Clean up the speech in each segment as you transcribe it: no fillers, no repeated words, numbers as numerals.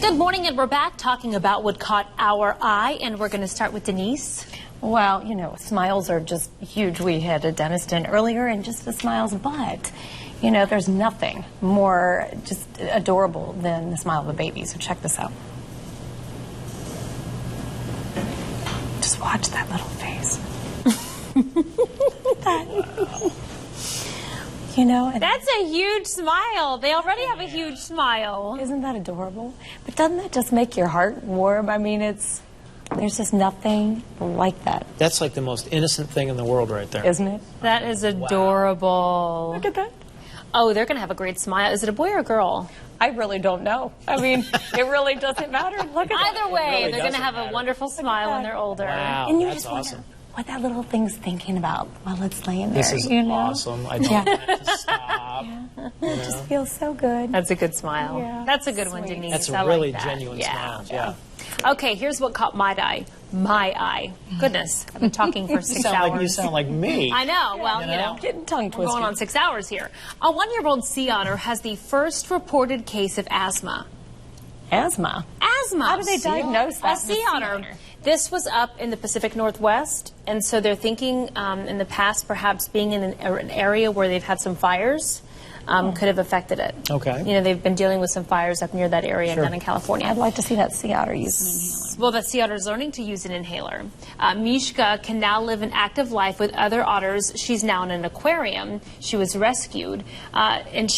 Good morning, and we're back talking about what caught our eye, and we're going to start with Denise. Well, you know, smiles are just huge. We had a dentist in earlier, and just the smiles, but, you know, there's nothing more just adorable than the smile of a baby. So check this out. Just watch that little face. You know, and That's a huge smile. They already have a huge smile. isn't that adorable? But doesn't that just make your heart warm? I mean, there's just nothing like that, That's like the most innocent thing in the world right there. isn't it? That is adorable. Look at that. Oh, they're going to have a great smile. Is it a boy or a girl? I really don't know. I mean, it really doesn't matter. Look at Either way, really they're going to doesn't have a matter. wonderful smile when they're older. Wow, And you that's just wonder awesome. what that little thing's thinking about while it's laying there. This is you know? awesome. I don't Yeah. have to stop. It just feels so good. That's a good smile. Yeah. That's a good one, Sweet. Denise. That's I a like really that. genuine smile. Yeah. Okay, here's what caught my eye. My eye. Goodness, I've been talking for 6 hours. You sound like me. I know. Well, You you know? know. Getting tongue We're twisted. going on 6 hours here. A 1-year-old sea otter has the first reported case of asthma. Asthma. Asthma. How do they diagnose that A sea otter. This was up in the Pacific Northwest, and so they're thinking in the past perhaps being in an area where they've had some fires could have affected it. Okay. You know, they've been dealing with some fires up near that area Sure. down in California. I'd like to see that sea otter use an inhaler. Well, the sea otter is learning to use an inhaler. Mishka can now live an active life with other otters. She's now in an aquarium. She was rescued, and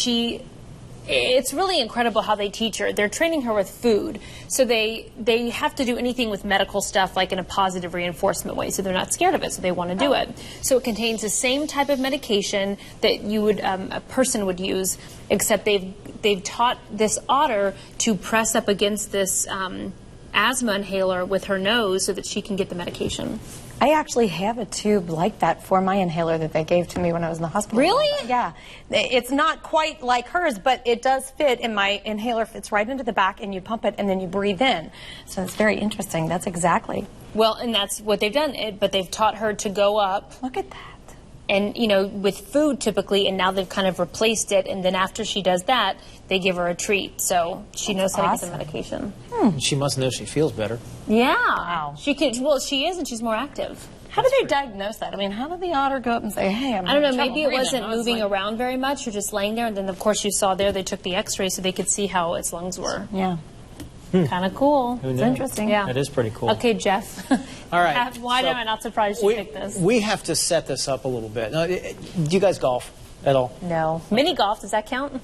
it's really incredible how they teach her. They're training her with food. So they have to do anything with medical stuff like in a positive reinforcement way. So they're not scared of it. So they want to do it. So it contains the same type of medication that you would a person would use, except they've taught this otter to press up against this asthma inhaler with her nose so that she can get the medication. I actually have a tube like that for my inhaler that they gave to me when I was in the hospital. Really? Yeah. It's not quite like hers, but it does fit, and my inhaler fits right into the back, and you pump it, and then you breathe in. So it's very interesting. That's exactly. Well, and that's what they've done. But they've taught her to go up. Look at that. And, you know, with food typically, and now they've kind of replaced it, and then after she does that, they give her a treat. So she knows how to get the medication. She must know she feels better. Yeah. Wow. She can, well, she is, and she's more active. How do they diagnose that? I mean, how did the otter go up and say, hey, I'm I don't know, having trouble maybe it breathing? wasn't moving around very much or just laying there, and then, of course, you saw there they took the x-ray so they could see how its lungs were. Yeah. Kind of cool. Who It's knew? interesting. Yeah. That is pretty cool. Okay, Jeff. All right. Why so am I not surprised you picked this? We have to set this up a little bit. Now, do you guys golf at all? No. Mini golf, does that count?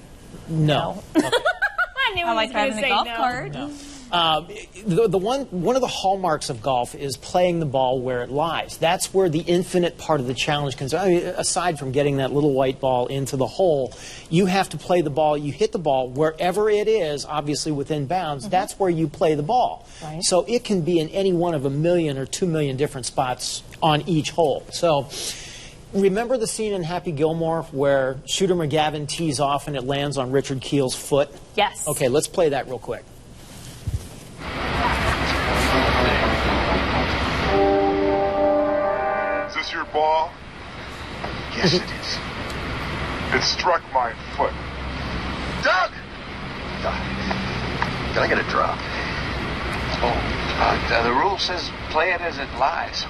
No. I knew I like driving the golf cart. No. One of the hallmarks of golf is playing the ball where it lies. That's where the infinite part of the challenge comes. I mean, aside from getting that little white ball into the hole, you have to play the ball. You hit the ball wherever it is, obviously within bounds. That's where you play the ball. Right. So it can be in any one of 1 million or 2 million different spots on each hole. So remember the scene in Happy Gilmore where Shooter McGavin tees off and it lands on Richard Keel's foot? Yes. Okay, let's play that real quick. Is this your ball? Yes, it is. It struck my foot. Doug! Can I get a drop? Oh, the rule says play it as it lies.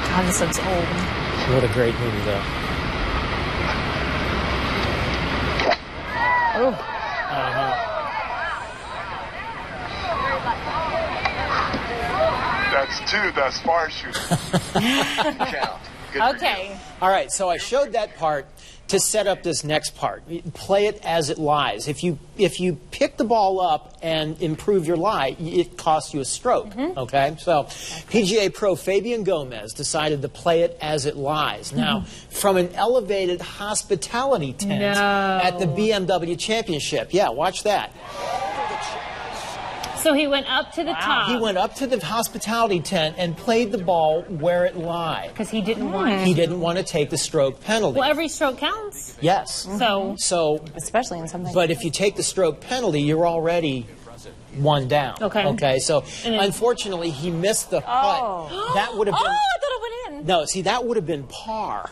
God, this looks old. What a great movie, though. That's two. That's far shooting. Count. Good for Okay. All right, so I showed that part to set up this next part. Play it as it lies. If you pick the ball up and improve your lie, it costs you a stroke. Okay, so PGA pro Fabian Gomez decided to play it as it lies. Now, from an elevated hospitality tent at the BMW Championship. Yeah, watch that. So he went up to the top. He went up to the hospitality tent and played the ball where it lied. Because he didn't want He didn't want to take the stroke penalty. Well, every stroke counts. Yes. So, Especially in something. but if you take the stroke penalty, you're already one down. Okay. Okay. So, And then- unfortunately, he missed the putt. That would have Oh, been. I thought it went No, see, that would have been par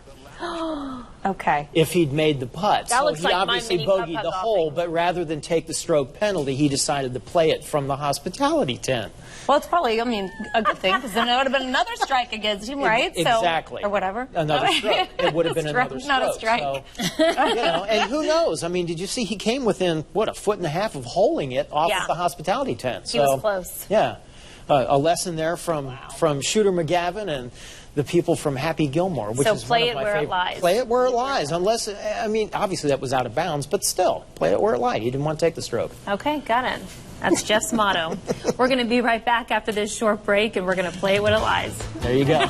Okay. if he'd made the putt. That So looks he like my obviously mini bogeyed putt-putt the golfing. hole, but rather than take the stroke penalty, he decided to play it from the hospitality tent. Well, it's probably, I mean, a good thing, because then it would have been another strike against him, right? Exactly. So, or whatever. Another stroke. It would have been Stroke, another stroke. not a strike. So, you know, and who knows? I mean, did you see he came within, what, a foot and a half of holing it off Yeah. of the hospitality tent? He was close. Yeah. A lesson there from Shooter McGavin and the people from Happy Gilmore, which So is play one it of my where it favorite. lies. Play it where it lies. Unless, I mean, obviously that was out of bounds, but still, play it where it lied. He didn't want to take the stroke. Okay, got it. That's Jeff's motto. We're going to be right back after this short break, and we're going to play it when it lies. There you go.